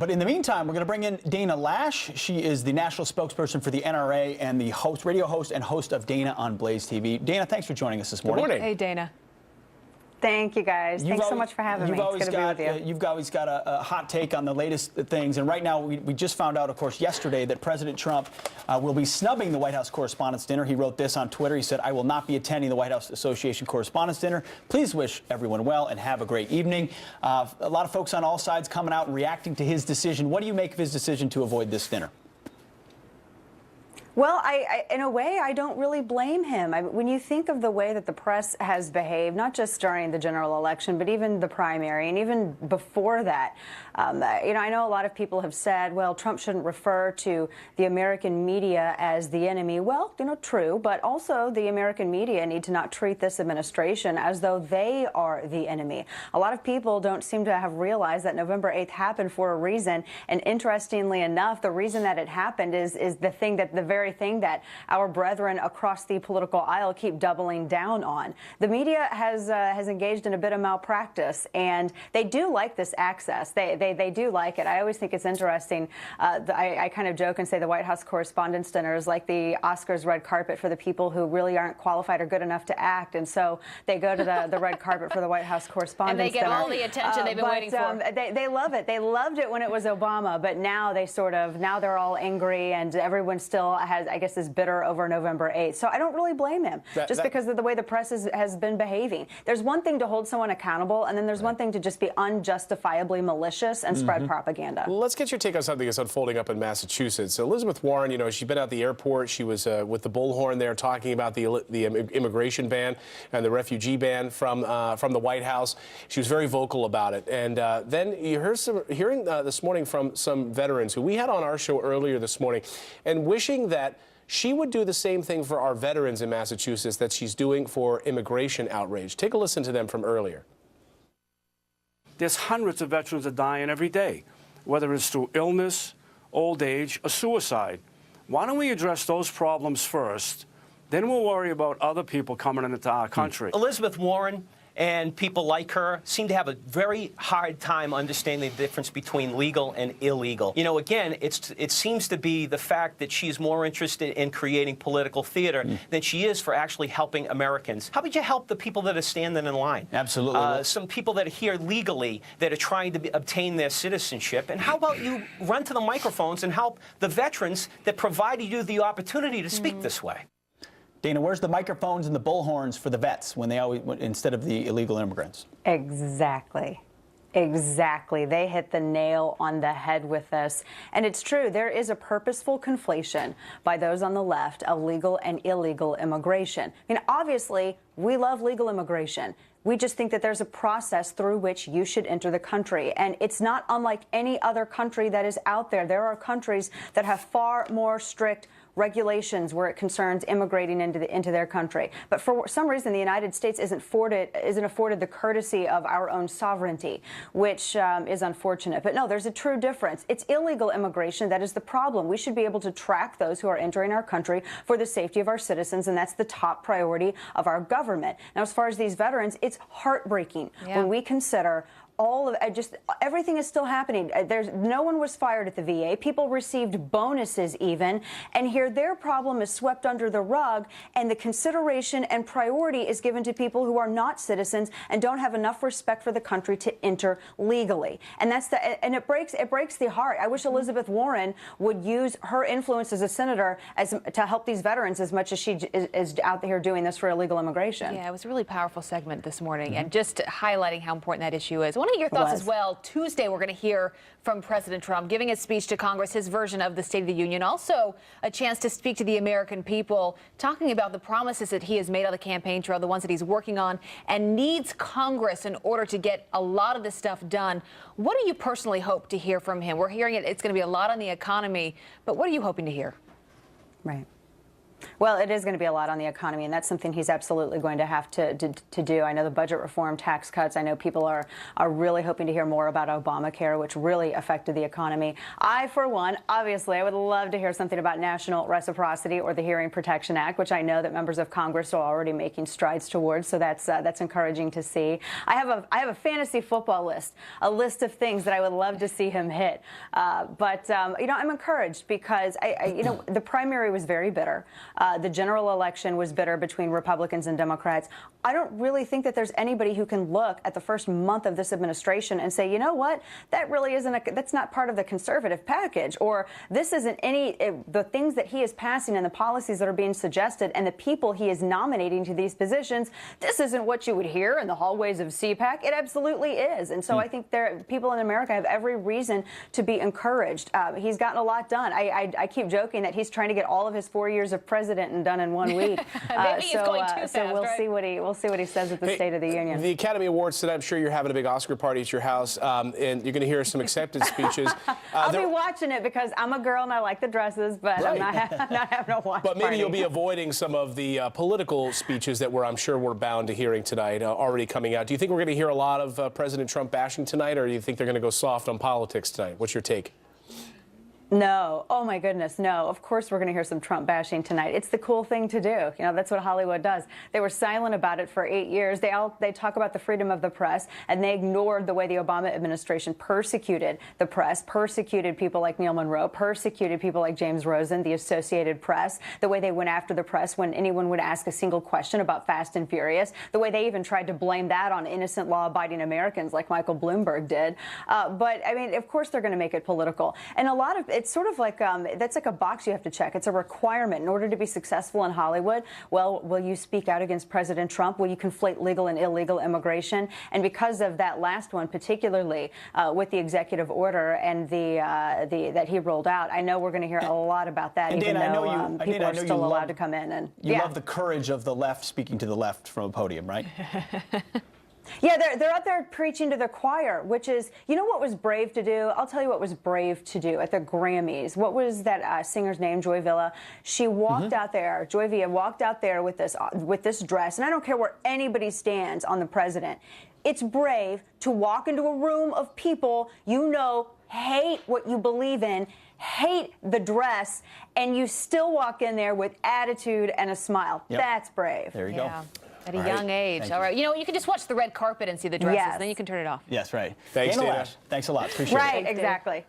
But in the meantime, we're going to bring in Dana Loesch. She is the national spokesperson for the NRA and the radio host and host of Dana on Blaze TV. Dana, thanks for joining us this morning. Good morning. Hey, Dana. Thank you, guys. Thanks so much for having me. It's good to be with you. You've always got a hot take on the latest things. And right now, we just found out, of course, yesterday that President Trump will be snubbing the White House Correspondents' Dinner. He wrote this on Twitter. He said, "I will not be attending the White House Association Correspondents' Dinner. Please wish everyone well and have a great evening." A lot of folks on all sides coming out and reacting to his decision. What do you make of his decision to avoid this dinner? Well, in a way, I don't really blame him. When you think of the way that the press has behaved, not just during the general election, but even the primary and even before that, I know a lot of people have said, well, Trump shouldn't refer to the American media as the enemy. Well, true, but also the American media need to not treat this administration as though they are the enemy. A lot of people don't seem to have realized that November 8th happened for a reason. And interestingly enough, the reason that it happened is the very thing that our brethren across the political aisle keep doubling down on. The media has engaged in a bit of malpractice, and they do like this access. They do like it. I always think it's interesting. I kind of joke and say the White House Correspondents' Dinner is like the Oscars red carpet for the people who really aren't qualified or good enough to act, and so they go to the red carpet for the White House Correspondents' Dinner. And they get all the attention they've been waiting for. They love it. They loved it when it was Obama, but now now they're all angry, and everyone still has, I guess, is bitter over November 8th. So I don't really blame him, because of the way the press has been behaving. There's one thing to hold someone accountable, and then there's one thing to just be unjustifiably malicious and spread propaganda. Well, let's get your take on something that's unfolding up in Massachusetts. Elizabeth Warren, she's been at the airport. She was with the bullhorn there talking about the immigration ban and the refugee ban from the White House. She was very vocal about it. And then you heard hearing this morning from some veterans who we had on our show earlier this morning, and wishing that she would do the same thing for our veterans in Massachusetts that she's doing for immigration outrage. Take a listen to them from earlier. There's hundreds of veterans that die every day, whether it's through illness, old age, or suicide. Why don't we address those problems first? Then we'll worry about other people coming into our country. Elizabeth Warren and people like her seem to have a very hard time understanding the difference between legal and illegal. Again, it seems to be the fact that she's more interested in creating political theater than she is for actually helping Americans. How about you help the people that are standing in line? Absolutely. Some people that are here legally that are trying to obtain their citizenship. And how about you run to the microphones and help the veterans that provided you the opportunity to speak this way? Dana, where's the microphones and the bullhorns for the vets when they instead of the illegal immigrants? Exactly. Exactly. They hit the nail on the head with this. And it's true, there is a purposeful conflation by those on the left of legal and illegal immigration. Obviously, we love legal immigration. We just think that there's a process through which you should enter the country. And it's not unlike any other country that is out there. There are countries that have far more strict regulations where it concerns immigrating into their country. But for some reason, the United States isn't afforded the courtesy of our own sovereignty, which is unfortunate. But no, there's a true difference. It's illegal immigration that is the problem. We should be able to track those who are entering our country for the safety of our citizens, and that's the top priority of our government. Now, as far as these veterans, it's heartbreaking when we consider all of everything is still happening. No one was fired at the VA. People received bonuses even, and here their problem is swept under the rug, and the consideration and priority is given to people who are not citizens and don't have enough respect for the country to enter legally. And it breaks the heart. I wish Elizabeth Warren would use her influence as a senator to help these veterans as much as she is out here doing this for illegal immigration. Yeah, it was a really powerful segment this morning, and just highlighting how important that issue is. One of your thoughts as well. Tuesday, we're going to hear from President Trump giving a speech to Congress, his version of the State of the Union. Also, a chance to speak to the American people, talking about the promises that he has made on the campaign trail, the ones that he's working on, and needs Congress in order to get a lot of this stuff done. What do you personally hope to hear from him? We're hearing it's going to be a lot on the economy, but what are you hoping to hear? Right. Well, it is going to be a lot on the economy, and that's something he's absolutely going to have to do. I know the budget reform, tax cuts. I know people are really hoping to hear more about Obamacare, which really affected the economy. I, for one, obviously, I would love to hear something about national reciprocity or the Hearing Protection Act, which I know that members of Congress are already making strides towards. So that's encouraging to see. I have a fantasy football list, a list of things that I would love to see him hit. But you know, I'm encouraged because you know, the primary was very bitter. The general election was bitter between Republicans and Democrats. I don't really think that there's anybody who can look at the first month of this administration and say, you know what, that really isn't that's not part of the conservative package, or this isn't the things that he is passing and the policies that are being suggested and the people he is nominating to these positions. This isn't what you would hear in the hallways of CPAC. It absolutely is. And so I think people in America have every reason to be encouraged. He's gotten a lot done. I keep joking that he's trying to get all of his 4 years of president and done in 1 week. Maybe he's going too fast, so we'll right? see what he says at the State of the Union. The Academy Awards tonight, I'm sure you're having a big Oscar party at your house, and you're going to hear some acceptance speeches. I'll be watching it because I'm a girl and I like the dresses, but Right. I'm not having a watch But maybe party. you'll be avoiding some of the political speeches that I'm sure we're bound to hearing tonight, already coming out. Do you think we're going to hear a lot of President Trump bashing tonight, or do you think they're going to go soft on politics tonight? What's your take? No. Oh, my goodness. No. Of course we're going to hear some Trump bashing tonight. It's the cool thing to do. You know, that's what Hollywood does. They were silent about it for 8 years. They talk about the freedom of the press, and they ignored the way the Obama administration persecuted the press, persecuted people like Neil Monroe, persecuted people like James Rosen, the Associated Press, the way they went after the press when anyone would ask a single question about Fast and Furious, the way they even tried to blame that on innocent law-abiding Americans like Michael Bloomberg did. But, I mean, of course they're going to make it political. And a lot of it's sort of like that's like a box you have to check. It's a requirement in order to be successful in Hollywood. Well, will you speak out against President Trump? Will you conflate legal and illegal immigration? And because of that last one, particularly with the executive order and that he rolled out, I know we're going to hear a lot about that. And even Dana, though people are still allowed to come in. And you love the courage of the left speaking to the left from a podium, right? Yeah, they're out there preaching to the choir, which is, you know what was brave to do? I'll tell you what was brave to do at the Grammys. What was that singer's name, Joy Villa? She walked out there, Joy Villa walked out there with this dress, and I don't care where anybody stands on the president. It's brave to walk into a room of people you know hate what you believe in, hate the dress, and you still walk in there with attitude and a smile. Yep. That's brave. There you go. At a young age. Thank All you. right. You know, you can just watch the red carpet and see the dresses. Yes. Then you can turn it off. Yes, right. Thanks, Dana Dana. Loesch, thanks a lot. Appreciate it. Right, exactly.